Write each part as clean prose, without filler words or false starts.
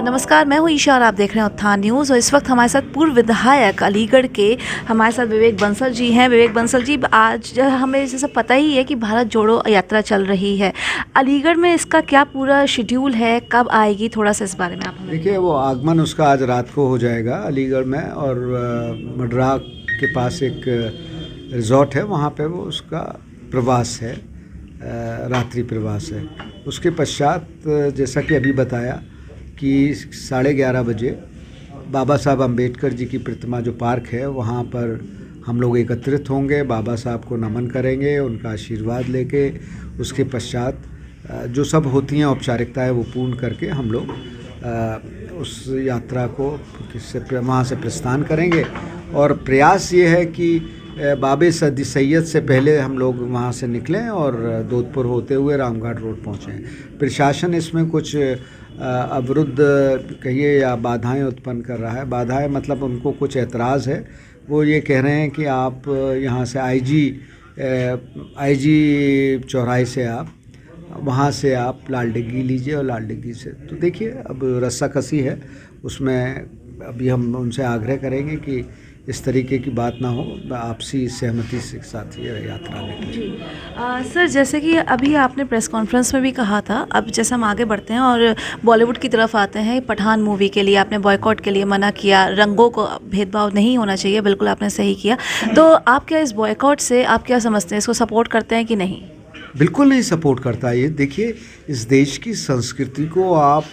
नमस्कार, मैं हूँ ईशा और आप देख रहे हैं उत्थान न्यूज़। और इस वक्त हमारे साथ पूर्व विधायक अलीगढ़ के हमारे साथ विवेक बंसल जी हैं। विवेक बंसल जी, आज हमें जैसा पता ही है कि भारत जोड़ो यात्रा चल रही है, अलीगढ़ में इसका क्या पूरा शेड्यूल है, कब आएगी, थोड़ा सा इस बारे में आप हमें। देखिए, वो आगमन उसका आज रात को हो जाएगा अलीगढ़ में, और मडरा के पास एक रिज़ॉर्ट है, वहाँ पे वो उसका प्रवास है, रात्रि प्रवास है। उसके पश्चात जैसा कि अभी बताया कि 11:30 बजे बाबा साहब अम्बेडकर जी की प्रतिमा जो पार्क है वहाँ पर हम लोग एकत्रित होंगे, बाबा साहब को नमन करेंगे, उनका आशीर्वाद लेके उसके पश्चात जो सब होती हैं औपचारिकताएं वो पूर्ण करके हम लोग उस यात्रा को वहाँ से प्रस्थान करेंगे। और प्रयास ये है कि बाबे सैयद से पहले हम लोग वहाँ से निकलें और दोदपुर होते हुए रामघाट रोड पहुँचें। प्रशासन इसमें कुछ अवरुद्ध कहिए या बाधाएं उत्पन्न कर रहा है। बाधाएं मतलब उनको कुछ ऐतराज़ है। वो ये कह रहे हैं कि आप यहाँ से आईजी चौराहे से आप वहाँ से आप लाल डिग्गी लीजिए, और लाल डिग्गी से तो देखिए अब रस्साकसी है उसमें। अभी हम उनसे आग्रह करेंगे कि इस तरीके की बात ना हो, आपसी सहमति के साथ ये यात्रा निकले। सर, जैसे कि अभी आपने प्रेस कॉन्फ्रेंस में भी कहा था, अब जैसे हम आगे बढ़ते हैं और बॉलीवुड की तरफ आते हैं, पठान मूवी के लिए आपने बॉयकॉट के लिए मना किया, रंगों को भेदभाव नहीं होना चाहिए, बिल्कुल आपने सही किया। तो आप क्या इस बॉयकॉट से आप क्या समझते हैं, इसको सपोर्ट करते हैं कि नहीं? बिल्कुल नहीं सपोर्ट करता। ये देखिए, इस देश की संस्कृति को आप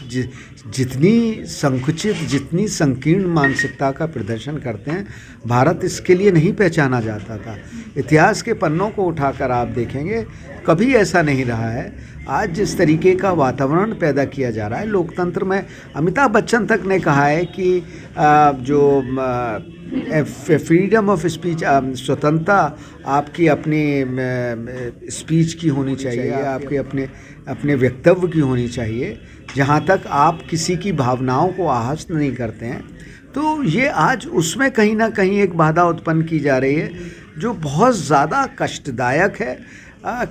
जितनी संकुचित, जितनी संकीर्ण मानसिकता का प्रदर्शन करते हैं, भारत इसके लिए नहीं पहचाना जाता था। इतिहास के पन्नों को उठाकर आप देखेंगे, कभी ऐसा नहीं रहा है। आज जिस तरीके का वातावरण पैदा किया जा रहा है लोकतंत्र में, अमिताभ बच्चन तक ने कहा है कि जो फ्रीडम ऑफ स्पीच, स्वतंत्रता आपकी अपनी स्पीच की होनी चाहिए, आपके अपने वक्तव्य की होनी चाहिए, जहाँ तक आप किसी की भावनाओं को आहत नहीं करते हैं। तो ये आज उसमें कहीं ना कहीं एक बाधा उत्पन्न की जा रही है जो बहुत ज़्यादा कष्टदायक है।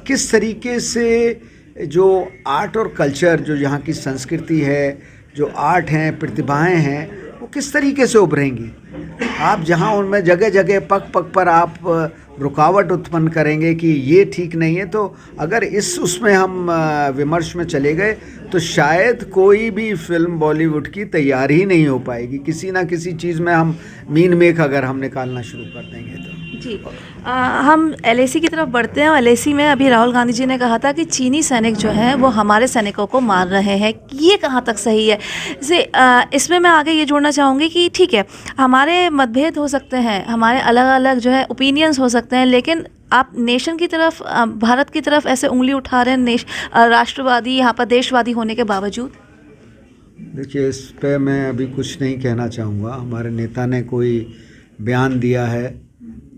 किस तरीके से जो आर्ट और कल्चर, जो यहाँ की संस्कृति है, जो आर्ट हैं, प्रतिभाएं हैं, वो किस तरीके से उभरेंगी। आप जहाँ उनमें जगह जगह पग पग पर आप रुकावट उत्पन्न करेंगे कि ये ठीक नहीं है, तो अगर उसमें हम विमर्श में चले गए तो शायद कोई भी फिल्म बॉलीवुड की तैयार ही नहीं हो पाएगी। किसी ना किसी चीज़ में हम मीन मेख अगर हम निकालना शुरू कर देंगे तो जी। हम एलएसी की तरफ बढ़ते हैं। और एलएसी में अभी राहुल गांधी जी ने कहा था कि चीनी सैनिक जो हैं वो हमारे सैनिकों को मार रहे हैं, ये कहाँ तक सही है? जैसे इसमें मैं आगे ये जोड़ना चाहूँगी कि ठीक है, हमारे मतभेद हो सकते हैं, हमारे अलग अलग जो है ओपिनियंस हो सकते हैं, लेकिन आप नेशन की तरफ, भारत की तरफ ऐसे उंगली उठा रहे हैं राष्ट्रवादी, यहाँ पर देशवादी होने के बावजूद। देखिए, इस पे मैं अभी कुछ नहीं कहना चाहूँगा। हमारे नेता ने कोई बयान दिया है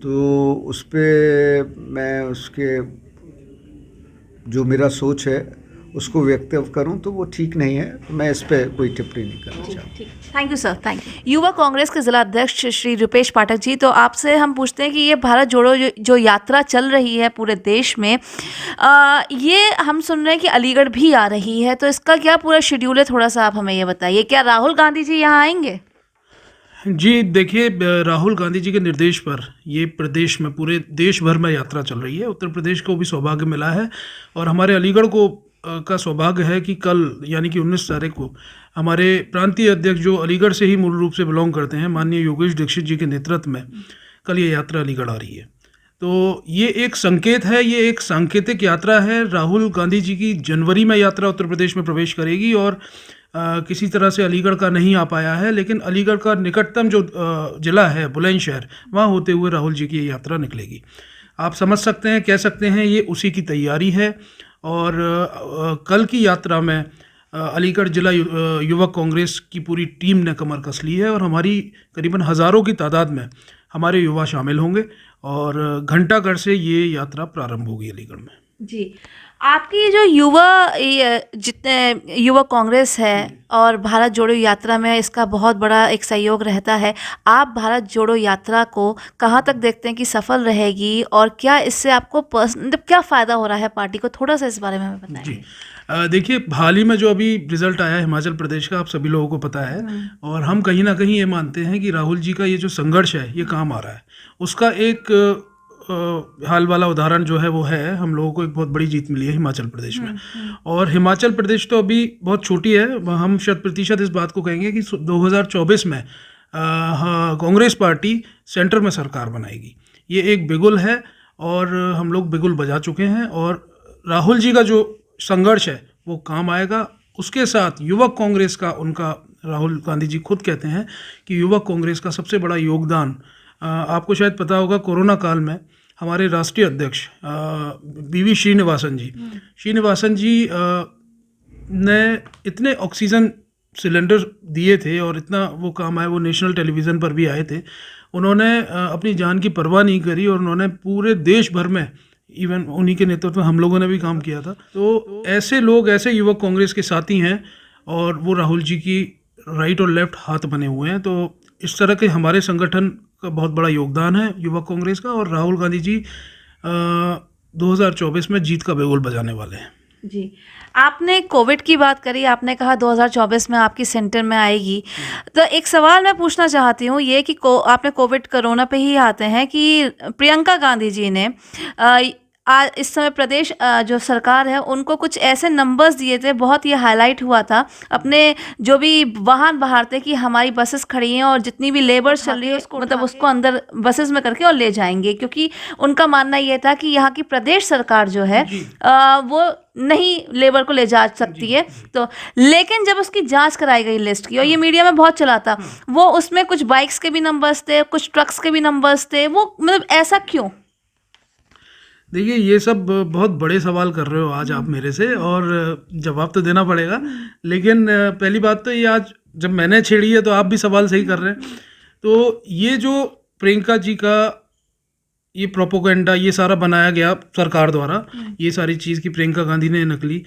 तो उस पर मैं उसके जो मेरा सोच है उसको व्यक्त करूं तो वो ठीक नहीं है, तो मैं इस पर कोई टिप्पणी नहीं करना चाहूँगा। Thank you sir, thank you. युवा कांग्रेस के जिला अध्यक्ष श्री रुपेश पाठक जी, तो आपसे हम पूछते हैं कि ये भारत जोड़ो जो यात्रा चल रही है पूरे देश में, ये हम सुन रहे हैं कि अलीगढ़ भी आ रही है, तो इसका क्या पूरा शेड्यूल है, थोड़ा सा आप हमें ये बताइए। क्या राहुल गांधी जी यहाँ आएंगे? जी देखिए, राहुल गांधी जी के निर्देश पर ये प्रदेश में, पूरे देश भर में यात्रा चल रही है। उत्तर प्रदेश को भी सौभाग्य मिला है और हमारे अलीगढ़ को का सौभाग्य है कि कल यानी कि 19 तारीख को हमारे प्रांतीय अध्यक्ष, जो अलीगढ़ से ही मूल रूप से बिलोंग करते हैं, माननीय योगेश दीक्षित जी के नेतृत्व में कल ये यात्रा अलीगढ़ आ रही है। तो ये एक संकेत है, ये एक सांकेतिक यात्रा है। राहुल गांधी जी की जनवरी में यात्रा उत्तर प्रदेश में प्रवेश करेगी और किसी तरह से अलीगढ़ का नहीं आ पाया है, लेकिन अलीगढ़ का निकटतम जो ज़िला है बुलंदशहर, वहाँ होते हुए राहुल जी की ये यात्रा निकलेगी। आप समझ सकते हैं, कह सकते हैं ये उसी की तैयारी है। और कल की यात्रा में अलीगढ़ जिला युवक कांग्रेस की पूरी टीम ने कमर कस ली है और हमारी करीबन हज़ारों की तादाद में हमारे युवा शामिल होंगे और घंटाघर से ये यात्रा प्रारंभ होगी अलीगढ़ में। जी। आपकी जो जितने युवा कांग्रेस है और भारत जोड़ो यात्रा में इसका बहुत बड़ा एक सहयोग रहता है। आप भारत जोड़ो यात्रा को कहाँ तक देखते हैं कि सफल रहेगी और क्या इससे आपको मतलब क्या फ़ायदा हो रहा है पार्टी को? थोड़ा-सा इस बारे में हमें जी। बताएँगे? देखिए, हाल ही में जो अभी रिजल्ट आया हिमाचल प्रदेश का, आप सभी लोगों को पता है, और हम कहीं ना कहीं ये मानते हैं कि राहुल जी का ये जो संघर्ष है ये काम आ रहा है। उसका एक हाल वाला उदाहरण जो है वो है, हम लोगों को एक बहुत बड़ी जीत मिली है हिमाचल प्रदेश में। और हिमाचल प्रदेश तो अभी बहुत छोटी है, हम 100% इस बात को कहेंगे कि 2024 में हाँ, कांग्रेस पार्टी सेंटर में सरकार बनाएगी। ये एक बिगुल है और हम लोग बिगुल बजा चुके हैं, और राहुल जी का जो संघर्ष है वो काम आएगा। उसके साथ युवक कांग्रेस का, उनका राहुल गांधी जी खुद कहते हैं कि युवक कांग्रेस का सबसे बड़ा योगदान, आपको शायद पता होगा, कोरोना काल में हमारे राष्ट्रीय अध्यक्ष बीवी श्रीनिवासन जी ने इतने ऑक्सीजन सिलेंडर दिए थे और इतना वो काम आए, वो नेशनल टेलीविज़न पर भी आए थे। उन्होंने अपनी जान की परवाह नहीं करी और उन्होंने पूरे देश भर में, इवन उन्हीं के नेतृत्व में हम लोगों ने भी काम किया था। तो ऐसे लोग, ऐसे युवक कांग्रेस के साथी हैं और वो राहुल जी की राइट और लेफ्ट हाथ बने हुए हैं। तो इस तरह के हमारे संगठन का बहुत बड़ा योगदान है युवक कांग्रेस का, और राहुल गांधी जी 2024 में जीत का बिगुल बजाने वाले हैं। जी। आपने कोविड की बात करी, आपने कहा 2024 में आपकी सेंटर में आएगी। तो एक सवाल मैं पूछना चाहती हूँ ये कि आपने कोविड कोरोना पे ही आते हैं कि प्रियंका गांधी जी ने इस समय प्रदेश जो सरकार है उनको कुछ ऐसे नंबर्स दिए थे, बहुत ये हाईलाइट हुआ था अपने जो भी वाहन बाहर थे कि हमारी बसेस खड़ी हैं और जितनी भी लेबर चल रही है उसको मतलब उसको अंदर बसेस में करके और ले जाएंगे, क्योंकि उनका मानना ये था कि यहाँ की प्रदेश सरकार जो है वो नहीं लेबर को ले जा सकती है। तो लेकिन जब उसकी जांच कराई गई लिस्ट की और ये मीडिया में बहुत चला था, वो उसमें कुछ बाइक्स के भी नंबर्स थे, कुछ ट्रक्स के भी नंबर्स थे, वो मतलब ऐसा क्यों? देखिए, ये सब बहुत बड़े सवाल कर रहे हो आज आप मेरे से, और जवाब तो देना पड़ेगा। लेकिन पहली बात तो ये, आज जब मैंने छेड़ी है तो आप भी सवाल सही कर रहे हैं। तो ये जो प्रियंका जी का ये प्रोपोगंडा, ये सारा बनाया गया सरकार द्वारा, ये सारी चीज़ की प्रियंका गांधी ने नकली,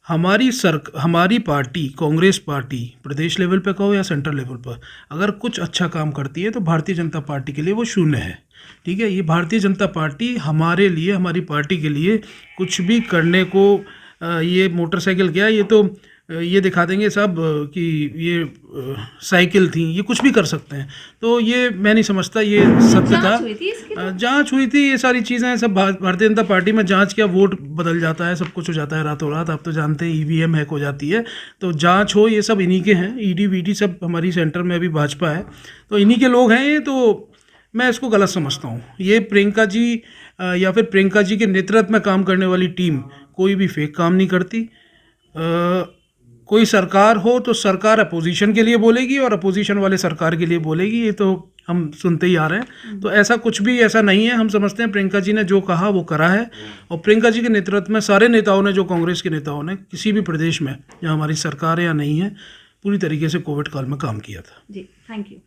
हमारी पार्टी कांग्रेस पार्टी प्रदेश लेवल पे कहो या सेंट्रल लेवल पर, अगर कुछ अच्छा काम करती है तो भारतीय जनता पार्टी के लिए वो शून्य है। ठीक है, ये भारतीय जनता पार्टी हमारे लिए, हमारी पार्टी के लिए कुछ भी करने को, ये मोटरसाइकिल क्या, ये तो ये दिखा देंगे सब कि ये साइकिल थी, ये कुछ भी कर सकते हैं। तो ये मैं नहीं समझता ये सत्य था। जांच हुई थी, ये सारी चीज़ें सब भारतीय जनता पार्टी में जांच क्या, वोट बदल जाता है, सब कुछ हो जाता है रातों रात। आप तो जानते हैं ईवीएम हैक हो जाती है, तो जांच हो, ये सब इन्हीं के हैं। ईडी वीडी सब हमारी सेंटर में अभी भाजपा है, तो इन्हीं के लोग हैं ये। तो मैं इसको गलत समझता हूँ। ये प्रियंका जी या फिर प्रियंका जी के नेतृत्व में काम करने वाली टीम कोई भी फेक काम नहीं करती। कोई सरकार हो तो सरकार अपोजिशन के लिए बोलेगी और अपोजिशन वाले सरकार के लिए बोलेगी, ये तो हम सुनते ही आ रहे हैं। तो ऐसा कुछ भी ऐसा नहीं है। हम समझते हैं प्रियंका जी ने जो कहा वो करा है, और प्रियंका जी के नेतृत्व में सारे नेताओं ने, जो कांग्रेस के नेताओं ने किसी भी प्रदेश में या हमारी सरकार है या नहीं है, पूरी तरीके से कोविड काल में काम किया था। जी, थैंक यू।